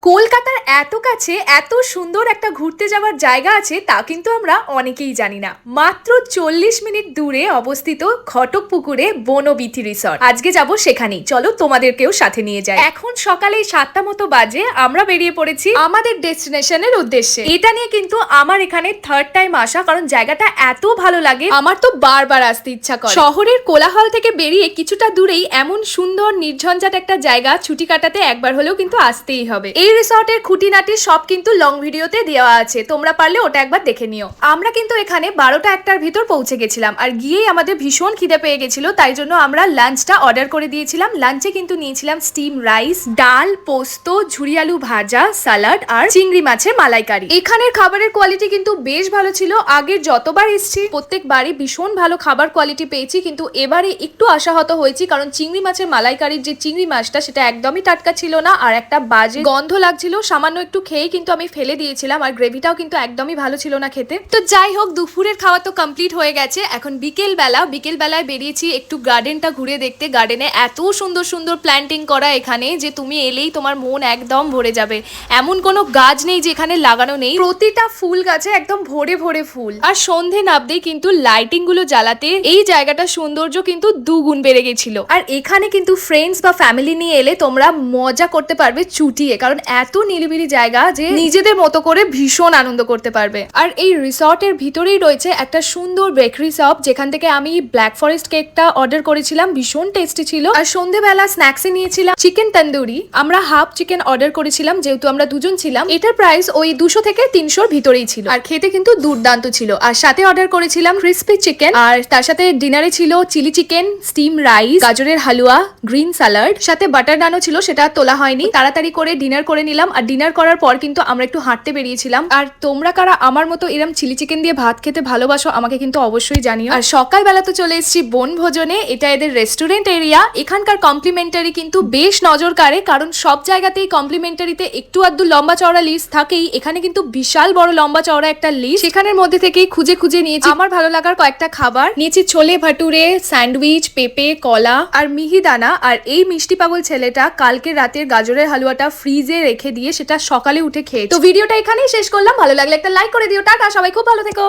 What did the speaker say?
কলকাতার এত কাছে এত সুন্দর একটা ঘুরতে যাওয়ার জায়গা আছে তা কিন্তু আমরা অনেকেই জানি না। মাত্র 40 মিনিট দূরে অবস্থিত ঘটকপুকুরে বনবিথি রিসর্ট। আজকে যাব সেখানেই, চলো তোমাদেরকেও সাথে নিয়ে যাই। এখন সকালে 7টা মতো বাজে, আমরা বেরিয়ে পড়েছি আমাদের ডেস্টিনেশনের উদ্দেশ্যে। এটা নিয়ে কিন্তু আমার এখানে থার্ড টাইম আসা, কারণ জায়গাটা এত ভালো লাগে, আমার তো বারবার আসতে ইচ্ছা করে। শহরের কোলাহল থেকে বেরিয়ে কিছুটা দূরেই এমন সুন্দর নির্ঝঞ্ঝাট একটা জায়গা, ছুটি কাটাতে একবার হলেও কিন্তু আসতেই হবে। এই রিসর্টের খুঁটিনাটি সব কিন্তু লং ভিডিওতে দেওয়া আছে, তোমরা পারলে ওটা একবার দেখে নিও। আমরা কিন্তু এখানে 12টা 1টার ভিতর পৌঁছে গেছিলাম, আর গিয়েই আমাদের ভীষণ খিদে পেয়ে গেছিল, তাই জন্য আমরা লাঞ্চটা অর্ডার করে দিয়েছিলাম। লাঞ্চে কিন্তু নিয়েছিলাম স্টিম রাইস, ডাল, পোস্ত, ঝুরি আলু ভাজা, সালাড আর চিংড়ি মাছের মালাইকারি। এখানের খাবারের কোয়ালিটি কিন্তু বেশ ভালো ছিল। আগের যতবার এসেছি প্রত্যেকবারই ভীষণ ভালো খাবার কোয়ালিটি পেয়েছি, কিন্তু এবারে একটু আশাহত হয়েছি, কারণ চিংড়ি মাছের মালাইকারির যে চিংড়ি মাছটা সেটা একদমই টাটকা ছিল না, আর একটা বাজে গন্ধ লাগছিল। সামান্য একটু খেয়ে কিন্তু আমি ফেলে দিয়েছিলাম, আর গ্রেভিটাও কিন্তু একদমই ভালো ছিল না খেতে। তো যাই হোক, দুপুরের খাওয়া তো কমপ্লিট হয়ে গেছে। এখন বিকেলবেলায় বেরিয়েছি একটু গার্ডেনটা ঘুরে দেখতে। গার্ডেনে এত সুন্দর সুন্দর প্ল্যান্টিং করা এখানে, যে তুমি এলেই তোমার মন একদম ভরে যাবে। এমন কোনো গাছ নেই যে এখানে লাগানো নেই, প্রতিটা ফুল গাছে একদম ভরে ভরে ফুল। আর সন্ধে নামতেই কিন্তু লাইটিং গুলো জ্বালাতে এই জায়গাটা সৌন্দর্য কিন্তু দুগুণ বেড়ে গেছিল। আর এখানে কিন্তু ফ্রেন্ডস বা ফ্যামিলি নিয়ে এলে তোমরা মজা করতে পারবে চুটিয়ে, কারণ এত নিরিবিলি জায়গা যে নিজেদের মতো করে ভীষণ আনন্দ করতে পারবে। আর এই রিসর্টের ভিতরেই রয়েছে একটা সুন্দর বেকারি শপ, যেখান থেকে আমি ব্ল্যাক ফরেস্ট কেকটা অর্ডার করেছিলাম, ভীষণ টেস্টি ছিল। আর সন্ধ্যেবেলা স্ন্যাক্সে নিয়েছিলাম চিকেন তন্দুরি। আমরা হাফ চিকেন অর্ডার করেছিলাম, যেহেতু আমরা দুজন ছিলাম। এটার প্রাইস ওই 200 থেকে 300 ভিতরেই ছিল, আর খেতে কিন্তু দুর্দান্ত ছিল। আর সাথে অর্ডার করেছিলাম ক্রিসপি চিকেন, আর তার সাথে ডিনারে ছিল চিলি চিকেন, স্টিম রাইস, গাজরের হালুয়া, গ্রিন স্যালাড, সাথে বাটার নানও ছিল, সেটা তোলা হয়নি। তাড়াতাড়ি করে ডিনার করে নিলাম, আর ডিনার করার পর কিন্তু আমরা একটু হাঁটতে বেরিয়েছিলাম। আর তোমরা কারা আমার মতো এরম চিলি চিকেন দিয়ে ভাত খেতে ভালোবাসো আমাকে কিন্তু অবশ্যই জানিও। আর সকালবেলা তো চলে এসেছি বনভোজনে, এটা এদের রেস্টুরেন্ট এরিয়া। এখানকার কমপ্লিমেন্টারি কিন্তু বেশ নজর কাড়ে, কারণ সব জায়গাতেই কমপ্লিমেন্টারিতে একটু আধটু লম্বা চওড়া লিস্ট থাকেই, এখানে কিন্তু বিশাল বড় লম্বা চওড়া একটা লিস্ট। সেখানের মধ্যে থেকেই খুঁজে খুঁজে নিয়েছি আমার ভালো লাগার কয়েকটা খাবার। নিয়েছি ছোলে ভাটুরে, স্যান্ডউইচ, পেঁপে, কলা আর মিহিদানা। আর এই মিষ্টি পাগল ছেলেটা কালকে রাতের গাজরের হালুয়াটা ফ্রিজে রেখে দিয়ে সেটা সকালে উঠে খেয়ে। তো ভিডিওটা এখানেই শেষ করলাম। ভালো লাগলে একটা লাইক করে দিও। টাটা, সবাই খুব ভালো থেকো।